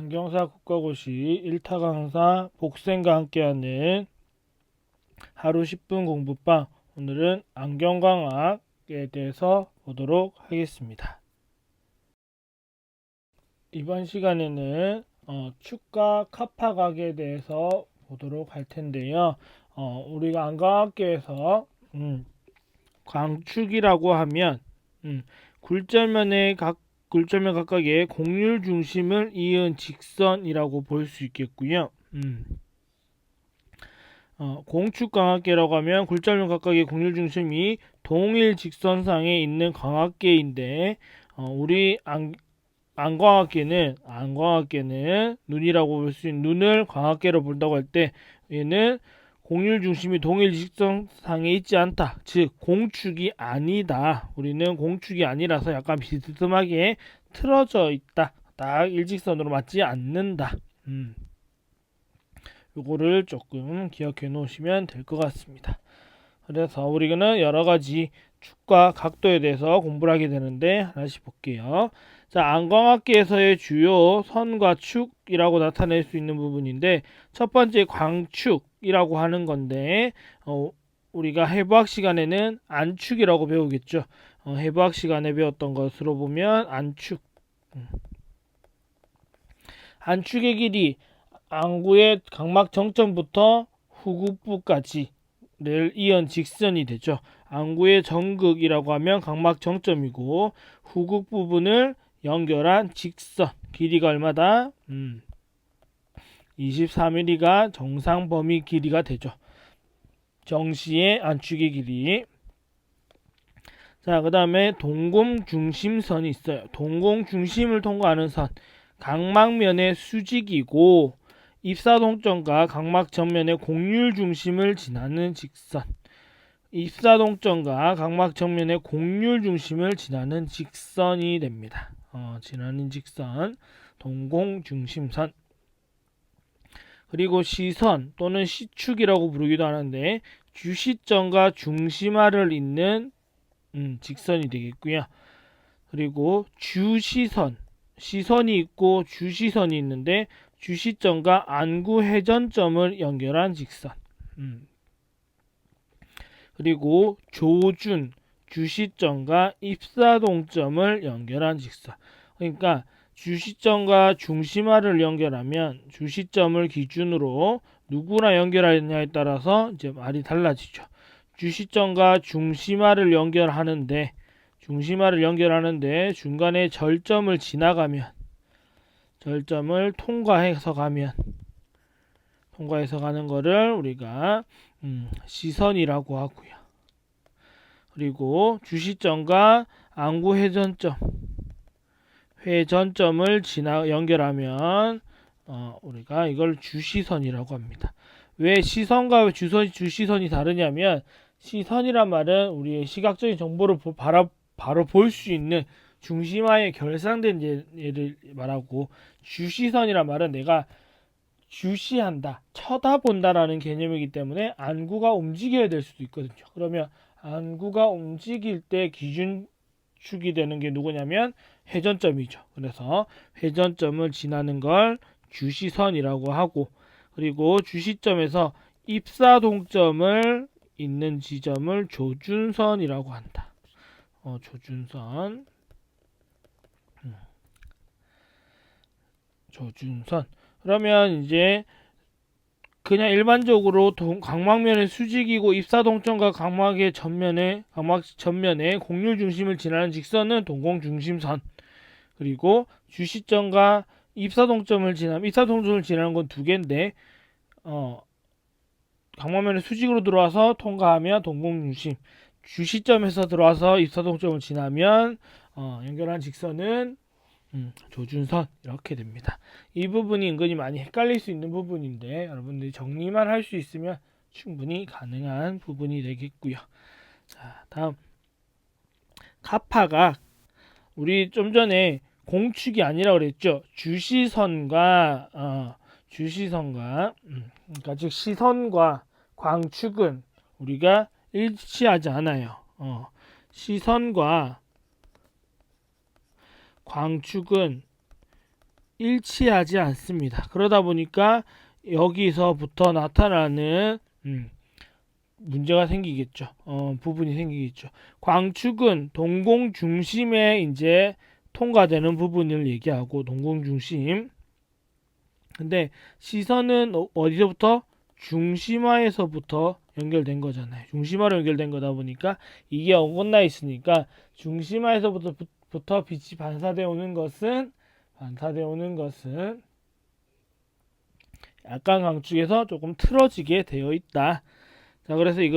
안경사 국가고시 1타 강사 복생과 함께하는 하루 10분 공부방. 오늘은 안경광학에 대해서 보도록 하겠습니다. 이번 시간에는 축과 카파각에 대해서 보도록 할 텐데요. 우리가 안광학계에서 광축이라고 하면 굴절면 각각의 곡률 중심을 이은 직선이라고 볼 수 있겠고요. 공축광학계라고 하면 굴절면 각각의 곡률 중심이 동일 직선상에 있는 광학계인데, 우리 안광학계는 눈이라고 볼 수 있는 눈을 광학계로 본다고 할 때 얘는 곡률 중심이 동일 직선상에 있지 않다. 즉 공축이 아니다. 우리는 공축이 아니라서 약간 비스듬하게 틀어져 있다. 딱 일직선으로 맞지 않는다. 요거를 조금 기억해 놓으시면 될 것 같습니다. 그래서 우리는 여러 가지 축과 각도에 대해서 공부를 하게 되는데 하나씩 볼게요. 자, 안광학계에서의 주요 선과 축이라고 나타낼 수 있는 부분인데, 첫 번째 광축이라고 하는 건데, 우리가 해부학 시간에는 안축이라고 배우겠죠. 해부학 시간에 배웠던 것으로 보면 안축. 안축의 길이 안구의 각막 정점부터 후급부까지를 이은 직선이 되죠. 안구의 정극이라고 하면 각막 정점이고, 후극 부분을 연결한 직선, 길이가 얼마다? 24mm가 정상 범위 길이가 되죠. 정시의 안축의 길이. 자, 그 다음에 동공중심선이 있어요. 동공중심을 통과하는 선, 각막면의 수직이고 입사동점과 각막 전면의 곡률 중심을 지나는 직선. 입사동점과 각막 정면의 곡률 중심을 지나는 직선이 됩니다. 지나는 직선, 동공중심선. 그리고 시선 또는 시축이라고 부르기도 하는데, 주시점과 중심화를 잇는 직선이 되겠고요. 그리고 주시선, 시선이 있고 주시선이 있는데, 주시점과 안구 회전점을 연결한 직선. 그리고 조준, 주시점과 입사동점을 연결한 직선. 그러니까 주시점과 중심화를 연결하면 주시점을 기준으로 누구나 연결하느냐에 따라서 이제 말이 달라지죠. 주시점과 중심화를 연결하는데 중간에 절점을 지나가면, 절점을 통과해서 가는 거를 우리가 시선이라고 하고요. 그리고 주시점과 안구 회전점을 연결하면 우리가 이걸 주시선이라고 합니다. 왜 시선과 주시선이 다르냐면, 시선이란 말은 우리의 시각적인 정보를 바로 볼 수 있는 중심화에 결상된 예를 말하고, 주시선이란 말은 내가 주시한다, 쳐다본다라는 개념이기 때문에 안구가 움직여야 될 수도 있거든요. 그러면 안구가 움직일 때 기준축이 되는 게 누구냐면 회전점이죠. 그래서 회전점을 지나는 걸 주시선이라고 하고, 그리고 주시점에서 입사동점을 있는 지점을 조준선이라고 한다. 조준선. 그러면 이제 그냥 일반적으로 각막면의 수직이고 입사동점과 각막 전면의 곡률 중심을 지나는 직선은 동공중심선. 그리고 주시점과 입사동점을 지나는 건 두 개인데, 각막면의 수직으로 들어와서 통과하면 동공중심, 주시점에서 들어와서 입사동점을 지나면 연결한 직선은 조준선. 이렇게 됩니다. 이 부분이 은근히 많이 헷갈릴 수 있는 부분인데, 여러분들이 정리만 할 수 있으면 충분히 가능한 부분이 되겠고요. 자, 다음 카파각. 우리 좀 전에 공축이 아니라 그랬죠. 주시선과 그러니까 즉 시선과 광축은 우리가 일치하지 않아요. 시선과 광축은 일치하지 않습니다. 그러다 보니까 여기서부터 나타나는 문제가 생기겠죠. 부분이 생기겠죠. 광축은 동공 중심에 이제 통과되는 부분을 얘기하고 동공 중심. 근데 시선은 어디서부터? 중심화에서부터 연결된 거잖아요. 중심화로 연결된 거다 보니까 이게 어긋나 있으니까 중심화에서부터 빛이 반사되어 오는 것은 약간 강축에서 조금 틀어지게 되어 있다. 자, 그래서 이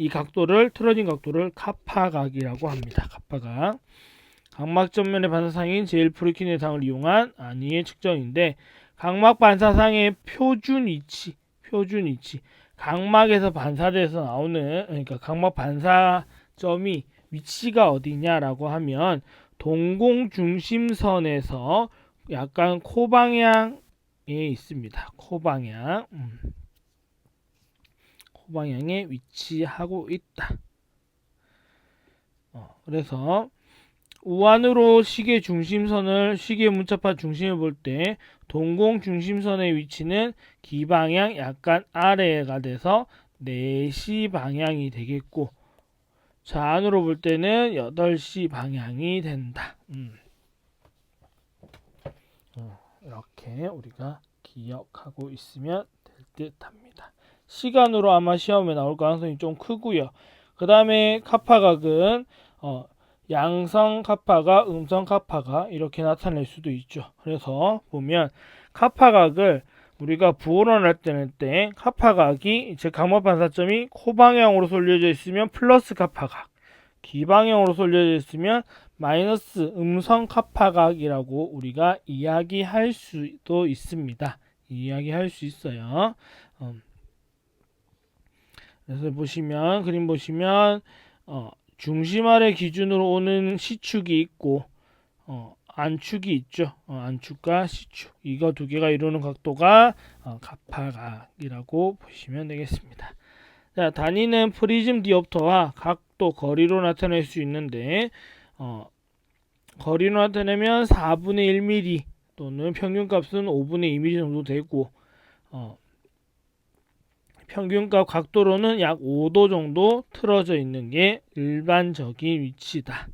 각도를, 틀어진 각도를 카파각이라고 합니다. 카파각. 각막 전면의 반사상인 제일-프루키네 상을 이용한 안위의 측정인데, 각막 반사상의 표준 위치. 각막에서 반사돼서 나오는, 그러니까 각막 반사점이 위치가 어디냐라고 하면, 동공중심선에서 약간 코방향에 있습니다. 코방향에 위치하고 있다. 그래서 우안으로 시계 문자파 중심을 볼 때 동공 중심선의 위치는 기방향 약간 아래가 돼서 4시 방향이 되겠고, 좌안으로 볼 때는 8시 방향이 된다. 이렇게 우리가 기억하고 있으면 될 듯합니다. 시간으로 아마 시험에 나올 가능성이 좀 크고요. 그 다음에 카파각은 양성 카파가, 음성 카파가 이렇게 나타낼 수도 있죠. 그래서 보면 카파각을 우리가 부호론할 때 카파각이 즉 각막 반사점이 코방향으로 쏠려져 있으면 플러스 카파각, 기방향으로 쏠려져 있으면 마이너스 음성 카파각이라고 우리가 이야기할 수도 있습니다. 이야기할 수 있어요. 그래서 그림 보시면 중심 아래 기준으로 오는 시축이 있고 안축이 있죠. 안축과 시축, 이거 두 개가 이루는 각도가 카파각이라고 보시면 되겠습니다. 자, 단위는 프리즘 디옵터와 각도, 거리로 나타낼 수 있는데 거리로 나타내면 4분의 1mm 또는 평균값은 5분의 2mm 정도 되고, 평균값 각도로는 약 5도 정도 틀어져 있는 게 일반적인 위치다.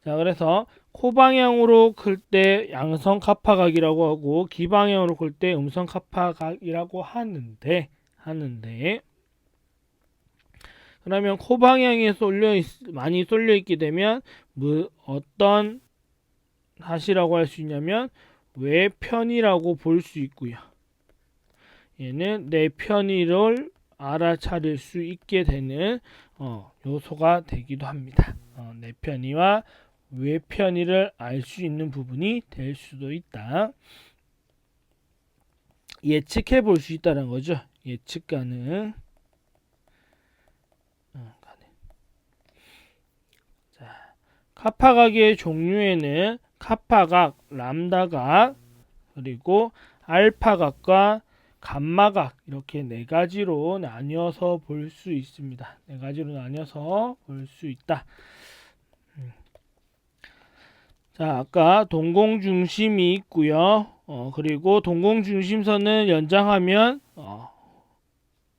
자, 그래서 코방향으로 클 때 양성 카파각이라고 하고, 기방향으로 클 때 음성 카파각이라고 하는데 그러면 코방향에 많이 쏠려 있게 되면 어떤 하시라고 할 수 있냐면 외편이라고 볼 수 있고요. 얘는 내편이를 알아차릴 수 있게 되는 요소가 되기도 합니다. 내편이와 외편이를 알 수 있는 부분이 될 수도 있다. 예측해 볼 수 있다는 거죠. 예측 가능. 자, 카파각의 종류에는 카파각, 람다각, 그리고 알파각과 감마각, 이렇게 네 가지로 나뉘어서 볼 수 있습니다. 네 가지로 나뉘어서 볼 수 있다. 자, 아까 동공중심이 있고요. 그리고 동공중심선을 연장하면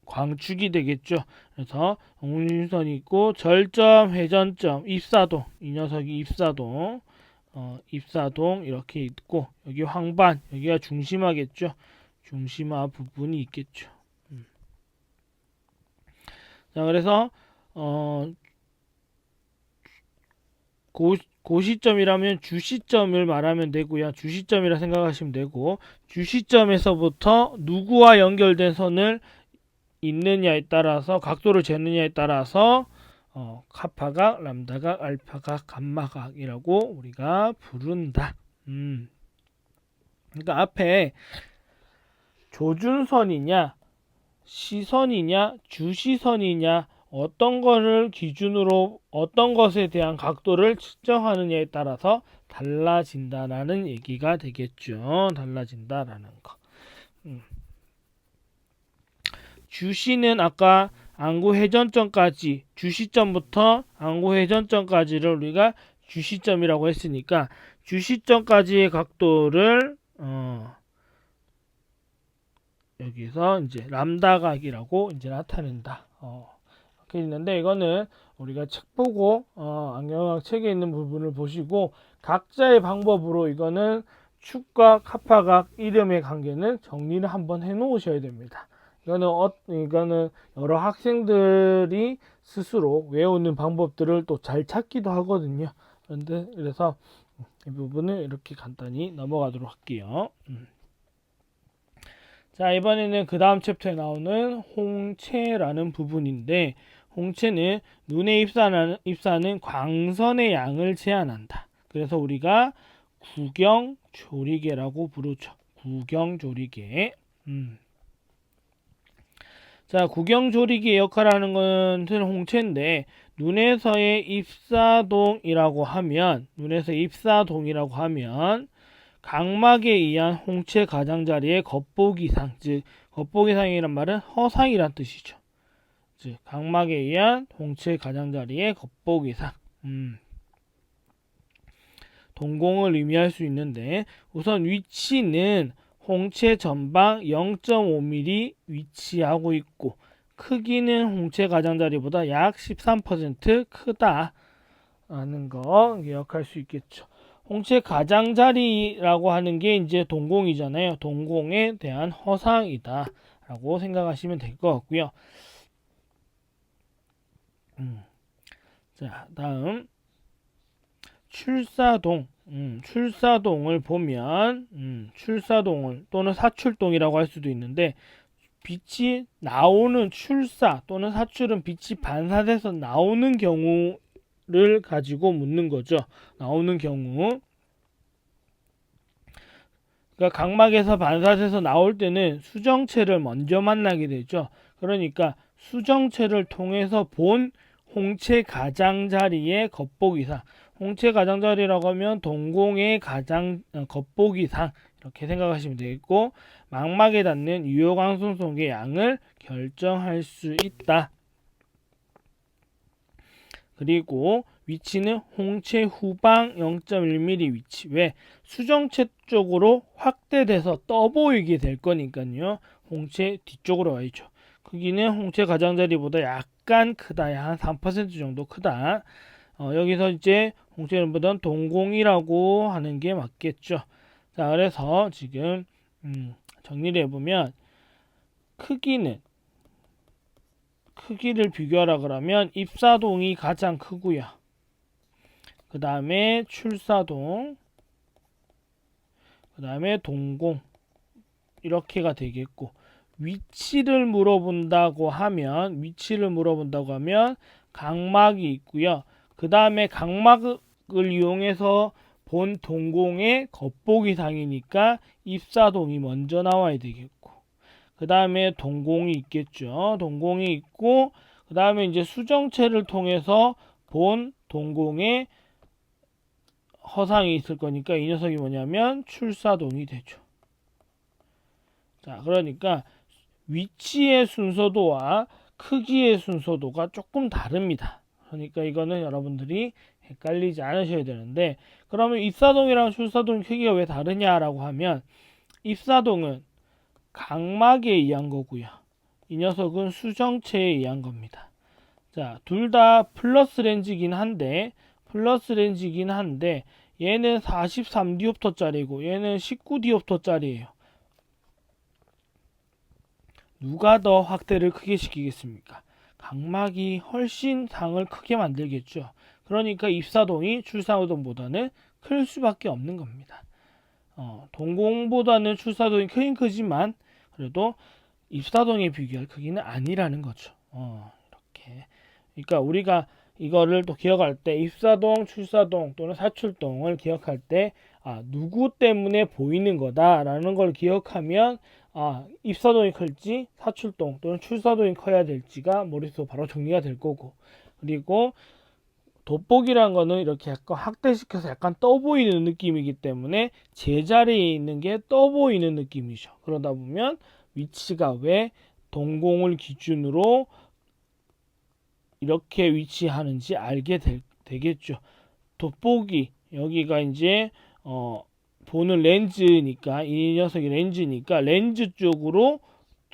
광축이 되겠죠. 그래서 동공중심선이 있고, 절점, 회전점, 입사동, 이 녀석이 입사동 이렇게 있고, 여기 황반, 여기가 중심화겠죠. 중심화 부분이 있겠죠. 자, 그래서 고시점이라면 주시점을 말하면 되고요. 주시점이라 생각하시면 되고, 주시점에서부터 누구와 연결된 선을 있느냐에 따라서, 각도를 재느냐에 따라서 카파각, 람다각, 알파각, 감마각이라고 우리가 부른다. 그러니까 앞에 조준선이냐, 시선이냐, 주시선이냐, 어떤 것을 기준으로 어떤 것에 대한 각도를 측정하느냐에 따라서 달라진다라는 얘기가 되겠죠. 달라진다라는 거. 주시는 아까 안구 회전점까지, 주시점부터 안구 회전점까지를 우리가 주시점이라고 했으니까, 주시점까지의 각도를 여기서 이제 람다 각이라고 이제 나타낸다. 이렇게 있는데 이거는 우리가 책 보고 안경학 책에 있는 부분을 보시고 각자의 방법으로 이거는 축과 카파각 이름의 관계는 정리를 한번 해 놓으셔야 됩니다. 이거는 여러 학생들이 스스로 외우는 방법들을 또 잘 찾기도 하거든요. 그래서 이 부분을 이렇게 간단히 넘어가도록 할게요. 자, 이번에는 그 다음 챕터에 나오는 홍채라는 부분인데, 홍채는 눈에 입사하는 광선의 양을 제한한다. 그래서 우리가 구경조리개라고 부르죠. 구경조리개. 자, 구경조리개 역할하는 것은 홍채인데, 눈에서의 입사동이라고 하면, 각막에 의한 홍채 가장자리의 겉보기상, 즉 겉보기상이란 말은 허상이란 뜻이죠. 즉 각막에 의한 홍채 가장자리의 겉보기상. 동공을 의미할 수 있는데 우선 위치는 홍채 전방 0.5mm 위치하고 있고 크기는 홍채 가장자리보다 약 13% 크다라는 거 기억할 수 있겠죠. 홍채 가장자리라고 하는 게 이제 동공이잖아요. 동공에 대한 허상이다 라고 생각하시면 될 것 같고요. 자, 다음 출사동. 출사동을 보면 출사동을 또는 사출동이라고 할 수도 있는데 빛이 나오는 출사 또는 사출은 빛이 반사돼서 나오는 경우를 가지고 묻는 거죠. 나오는 경우. 그러니까 각막에서 반사돼서 나올 때는 수정체를 먼저 만나게 되죠. 그러니까 수정체를 통해서 본 홍채 가장자리의 겉보기상. 홍채 가장자리라고 하면 동공의 겉보기상 이렇게 생각하시면 되겠고 망막에 닿는 유효광선속의 양을 결정할 수 있다. 그리고 위치는 홍채 후방 0.1mm 위치. 왜? 수정체 쪽으로 확대돼서 떠보이게 될 거니까요. 홍채 뒤쪽으로 와있죠. 크기는 홍채 가장자리보다 약간 크다. 한 3% 정도 크다. 여기서 이제 홍채를 보던 동공이라고 하는 게 맞겠죠. 자, 그래서 지금 정리를 해보면 크기를 비교하라 그러면 입사동이 가장 크고요. 그 다음에 출사동, 그 다음에 동공 이렇게가 되겠고 위치를 물어본다고 하면 각막이 있고요. 그 다음에 각막을 이용해서 본 동공의 겉보기상이니까 입사동이 먼저 나와야 되겠고 그 다음에 동공이 있겠죠. 동공이 있고 그 다음에 이제 수정체를 통해서 본 동공의 허상이 있을 거니까 이 녀석이 뭐냐면 출사동이 되죠. 자, 그러니까 위치의 순서도와 크기의 순서도가 조금 다릅니다. 그러니까 이거는 여러분들이 헷갈리지 않으셔야 되는데 그러면 입사동이랑 출사동 크기가 왜 다르냐라고 하면 입사동은 각막에 의한 거고요. 이 녀석은 수정체에 의한 겁니다. 자, 둘 다 플러스 렌즈긴 한데 얘는 43디옵터짜리고 얘는 19디옵터짜리예요. 누가 더 확대를 크게 시키겠습니까? 각막이 훨씬 상을 크게 만들겠죠. 그러니까 입사동이 출사동보다는 클 수밖에 없는 겁니다. 동공보다는 출사동이 크긴 크지만 그래도 입사동에 비교할 크기는 아니라는 거죠. 이렇게. 그러니까 우리가 이거를 또 기억할 때 입사동, 출사동 또는 사출동을 기억할 때 누구 때문에 보이는 거다라는 걸 기억하면 입사동이 클지 사출동 또는 출사동이 커야 될지가 머릿속으로 바로 정리가 될 거고 그리고 돋보기란 거는 이렇게 약간 확대시켜서 약간 떠 보이는 느낌이기 때문에 제자리에 있는 게 떠 보이는 느낌이죠. 그러다 보면 위치가 왜 동공을 기준으로 이렇게 위치하는지 알게 되겠죠. 돋보기 여기가 이제 보는 렌즈니까 이 녀석이 렌즈니까 렌즈 쪽으로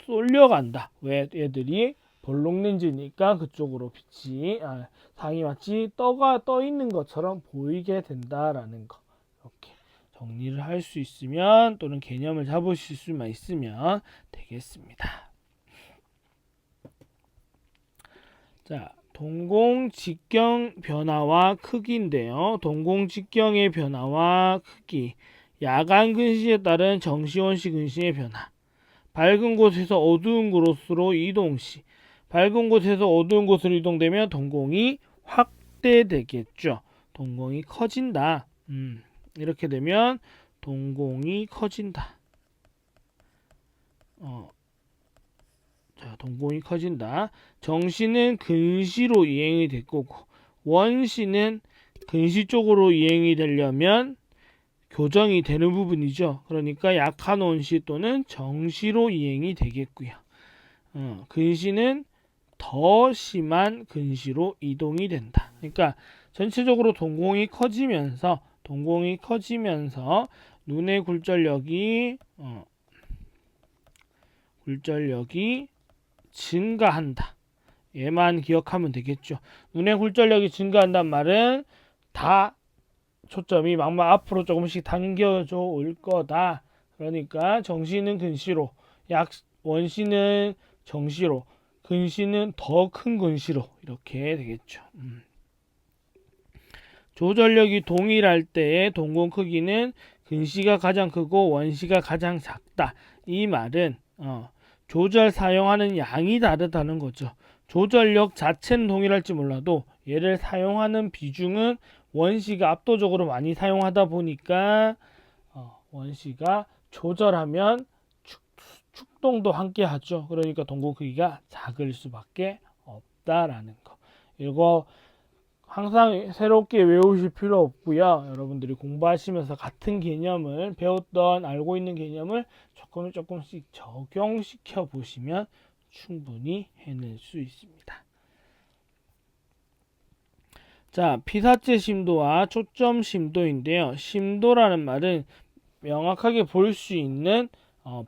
쏠려간다. 왜 얘들이 볼록 렌즈니까 그쪽으로 빛이 상이 마치 떠 있는 것처럼 보이게 된다라는 거. 이렇게 정리를 할 수 있으면 또는 개념을 잡으실 수만 있으면 되겠습니다. 자, 동공직경 변화와 크기인데요. 동공직경의 변화와 크기, 야간 근시에 따른 정시원시 근시의 변화, 밝은 곳에서 어두운 곳으로 이동시, 밝은 곳에서 어두운 곳으로 이동되면 동공이 확대되겠죠. 동공이 커진다. 이렇게 되면 동공이 커진다. 자, 동공이 커진다. 정시는 근시로 이행이 될 거고, 원시는 근시 쪽으로 이행이 되려면 교정이 되는 부분이죠. 그러니까 약한 원시 또는 정시로 이행이 되겠고요. 근시는 더 심한 근시로 이동이 된다. 그러니까 전체적으로 동공이 커지면서 눈의 굴절력이 증가한다. 얘만 기억하면 되겠죠. 눈의 굴절력이 증가한단 말은 다 초점이 막막 앞으로 조금씩 당겨져 올 거다. 그러니까 정시는 근시로, 원시는 정시로, 근시는 더 큰 근시로 이렇게 되겠죠. 조절력이 동일할 때의 동공 크기는 근시가 가장 크고 원시가 가장 작다. 이 말은 조절 사용하는 양이 다르다는 거죠. 조절력 자체는 동일할지 몰라도 얘를 사용하는 비중은 원시가 압도적으로 많이 사용하다 보니까 원시가 조절하면 축동도 함께 하죠. 그러니까 동공 크기가 작을 수밖에 없다라는 거. 이거 항상 새롭게 외우실 필요 없고요. 여러분들이 공부하시면서 같은 개념을 배웠던 알고 있는 개념을 조금씩 적용시켜 보시면 충분히 해낼 수 있습니다. 자, 피사체 심도와 초점 심도인데요. 심도라는 말은 명확하게 볼 수 있는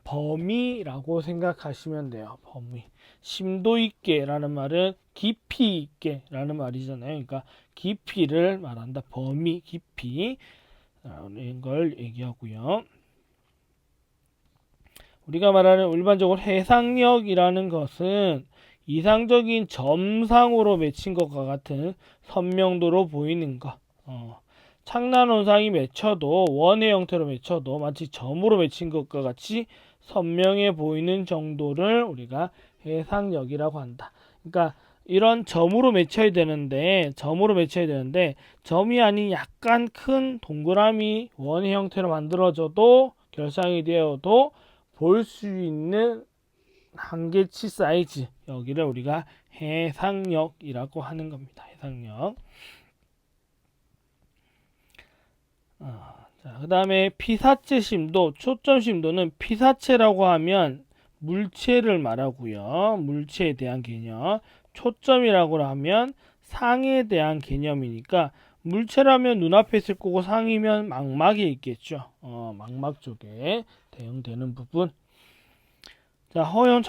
범위라고 생각하시면 돼요. 범위. 심도 있게라는 말은 깊이 있게라는 말이잖아요. 그러니까 깊이를 말한다. 범위, 깊이 라는 걸 얘기하고요. 우리가 말하는 일반적으로 해상력이라는 것은 이상적인 점상으로 맺힌 것과 같은 선명도로 보이는 것. 창란원상이 맺혀도 원의 형태로 맺혀도 마치 점으로 맺힌 것과 같이 선명해 보이는 정도를 우리가 해상력이라고 한다. 그러니까 이런 점으로 맺혀야 되는데 점이 아닌 약간 큰 동그라미 원의 형태로 만들어져도 결상이 되어도 볼 수 있는 한계치 사이즈, 여기를 우리가 해상력이라고 하는 겁니다. 해상력. 자, 그 다음에 피사체 심도, 초점 심도는 피사체라고 하면 물체를 말하고요. 물체에 대한 개념. 초점이라고 하면 상에 대한 개념이니까 물체라면 눈앞에 있을 거고 상이면 망막에 있겠죠. 망막 쪽에 대응되는 부분. 자, 허용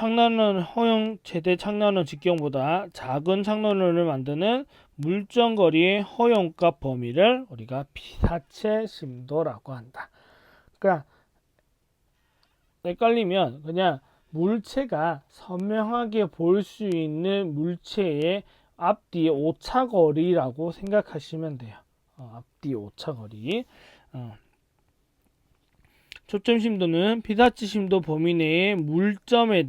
최대 창난원 직경보다 작은 창난원을 만드는 물정거리의 허용값 범위를 우리가 피사체 심도라고 한다. 그러니까 헷갈리면 그냥 물체가 선명하게 볼 수 있는 물체의 앞뒤 오차거리라고 생각하시면 돼요. 앞뒤 오차거리. 초점 심도는 피사체 심도 범위 내의 물체점에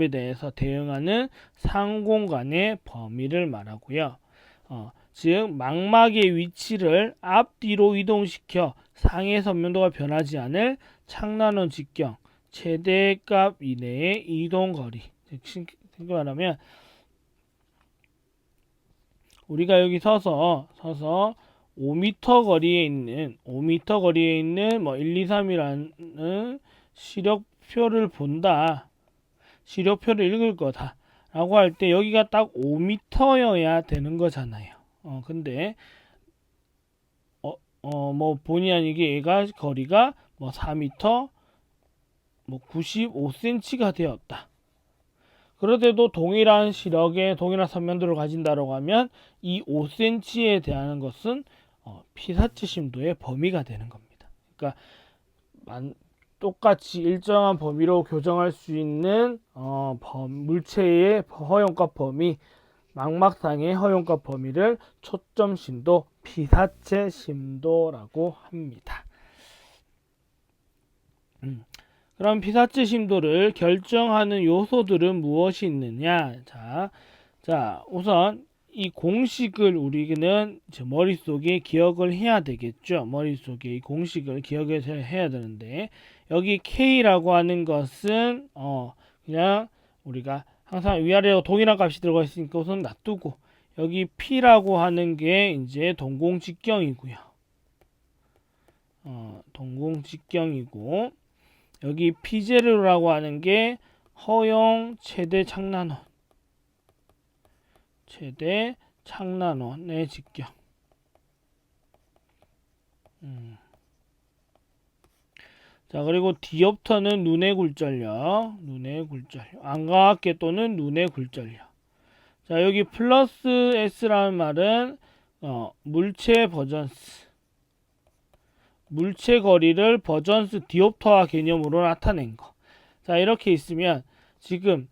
대해서 대응하는 상공간의 범위를 말하고요. 즉 망막의 위치를 앞뒤로 이동시켜 상의 선명도가 변하지 않을 창난원 직경 최대값 이내의 이동거리. 쉽게 말하면 우리가 여기 서서 5m 거리에 있는 1, 2, 3이라는 시력표를 본다. 시력표를 읽을 거다. 라고 할 때 여기가 딱 5m여야 되는 거잖아요. 근데 뭐 본의 아니게 얘가 거리가 뭐 4m 뭐 95cm가 되었다. 그런데도 동일한 시력에 동일한 선면도를 가진다라고 하면 이 5cm에 대한 것은 피사체 심도의 범위가 되는 겁니다. 그러니까 똑같이 일정한 범위로 교정할 수 있는 물체의 허용값 범위, 망막상의 허용값 범위를 초점 심도, 피사체 심도라고 합니다. 그럼 피사체 심도를 결정하는 요소들은 무엇이 있느냐? 자, 우선 이 공식을 우리는 머릿속에 기억을 해야 되겠죠. 머릿속에 이 공식을 기억해야 되는데, 여기 K라고 하는 것은 그냥 우리가 항상 위아래로 동일한 값이 들어가 있으니까 우선 놔두고, 여기 P라고 하는 게 이제 동공직경이고요. 동공직경이고, 여기 P0라고 하는 게 허용 최대 창난원의 직경. 자, 그리고 디옵터는 눈의 굴절력, 안광학계 또는 눈의 굴절력. 자, 여기 플러스 S라는 말은 물체 버전스, 물체 거리를 버전스 디옵터화 개념으로 나타낸 거. 자, 이렇게 있으면 지금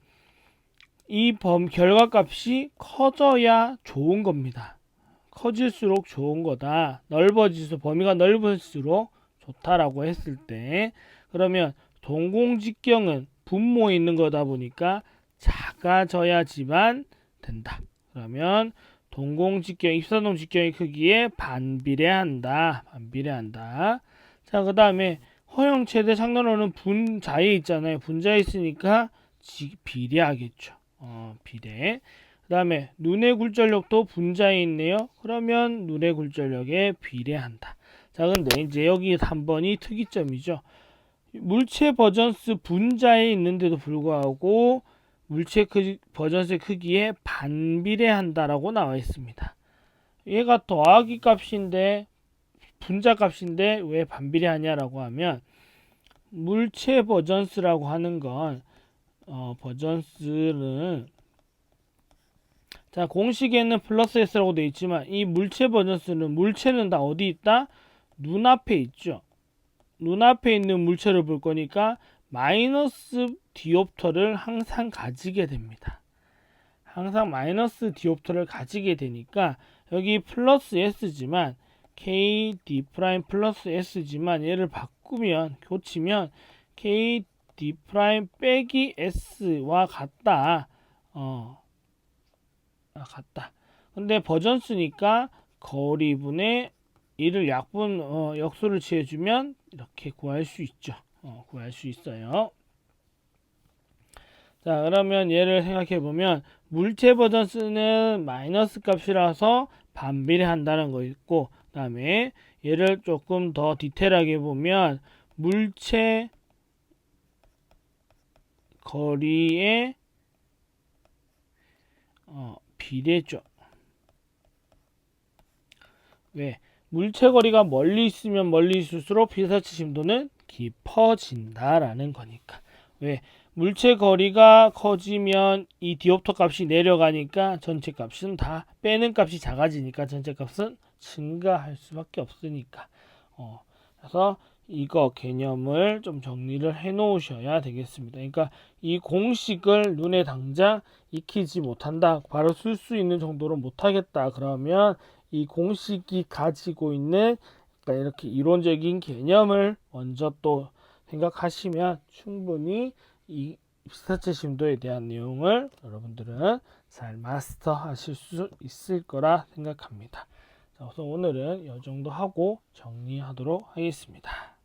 이 결과값이 커져야 좋은 겁니다. 커질수록 좋은 거다. 범위가 넓을수록 좋다라고 했을 때, 그러면 동공직경은 분모에 있는 거다 보니까 작아져야지만 된다. 그러면 입사동 직경의 크기에 반비례한다. 자, 그 다음에 허용 최대 창난원은 분자에 있잖아요. 분자에 있으니까 비례하겠죠. 비례. 그 다음에 눈의 굴절력도 분자에 있네요. 그러면 눈의 굴절력에 비례한다. 자, 근데 이제 여기 3번이 특이점이죠. 물체 버전스 분자에 있는데도 불구하고 물체 버전스의 크기에 반비례한다라고 나와 있습니다. 얘가 더하기 값인데 분자 값인데 왜 반비례하냐라고 하면, 물체 버전스라고 하는 건 버전스는, 자, 공식에는 플러스 S라고 되어 있지만 이 물체 버전스는, 물체는 다 어디 있다? 눈앞에 있죠. 눈앞에 있는 물체를 볼 거니까 마이너스 디옵터를 항상 가지게 됩니다. 항상 마이너스 디옵터를 가지게 되니까 여기 플러스 S지만 KD' 플러스 S지만 얘를 교치면 KD' 빼기 S와 같다. 같다. 근데 버전스니까 거리분의 이를 역수를 취해주면 이렇게 구할 수 있죠. 구할 수 있어요. 자, 그러면 얘를 생각해 보면 물체 버전스는 마이너스 값이라서 반비례한다는 거 있고, 그 다음에 얘를 조금 더 디테일하게 보면 물체 거리의 비례죠. 왜? 물체 거리가 멀리 있으면 멀리 있을수록 피사체 심도는 깊어진다라는 거니까. 왜? 물체 거리가 커지면 이 디옵터 값이 내려가니까 전체 값은 다 빼는 값이 작아지니까 전체 값은 증가할 수밖에 없으니까. 그래서 이거 개념을 좀 정리를 해 놓으셔야 되겠습니다. 그러니까 이 공식을 눈에 당장 익히지 못한다, 바로 쓸 수 있는 정도로 못하겠다, 그러면 이 공식이 가지고 있는, 그러니까 이렇게 이론적인 개념을 먼저 또 생각하시면 충분히 이 피사체 심도에 대한 내용을 여러분들은 잘 마스터 하실 수 있을 거라 생각합니다. 자, 우선 오늘은 이 정도 하고 정리하도록 하겠습니다.